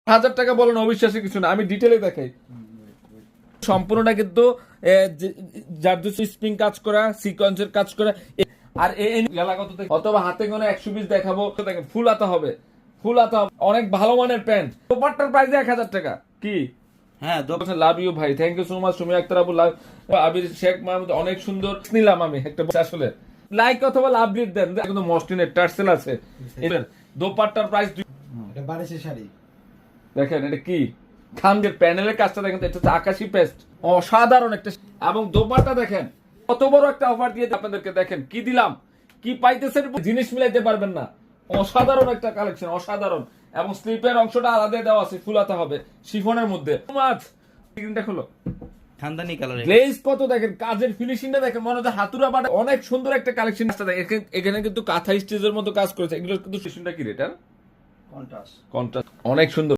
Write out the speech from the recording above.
1000 টাকা বলেন, অবিশ্বাসী কিছু না, আমি ডিটেলে দেখাই। সম্পূর্ণটা কিন্তু জারদুসি স্প্রিং কাজ করা, সিকোয়েন্সের কাজ করা। আর কত থেকে অথবা হাতে গোনা 120 দেখাবো, দেখেন ফুল হাতা হবে, ফুল হাতা হবে, অনেক ভালো মানের প্যান্ট। দোপাট্টার প্রাইস 1000 টাকা। কি হ্যাঁ, লাভ ইউ ভাই, thank you so much. Sumi Akter আপু, আবির শেখ মাহমুদ, অনেক সুন্দর নিলাম আমি একটা। আসলে লাইক অথবা লাভ লিড দেন, কিন্তু মসলিনের টার্সেল আছে। দোপাট্টার প্রাইস এটা বারিশের শাড়ি। দেখেন এটা কি খানদের প্যানেলের কাজটা দেখেন, এটা হচ্ছে আকাশি পেস্ট, অসাধারণ একটা। এবং দোপাট্টা দেখেন কত বড় একটা অফার দিয়ে আপনাদেরকে, দেখেন কি দিলাম, কি পাইতেছেন, জিনিস মিলাইতে পারবেন না। অসাধারণ একটা কালেকশন, অসাধারণ। এবং স্লিপের অংশটা আলাদা দেওয়া আছে, ফুলাতে হবে শিফনের মধ্যে। মাছ দেখলো খানদানি কালার। গ্লেজ কত দেখেন, কাজের ফিনিশিংটা দেখেন, মনে হচ্ছে হাতুড়া বাটা। অনেক সুন্দর একটা কালেকশন। এখানে কিন্তু কাঁথা স্টিচের মতো কাজ করেছে। এগুলো কিন্তু ফিনিশিংটা কি রেট? কন্ট্রাস্ট। কন্ট্রাস্ট অনেক সুন্দর।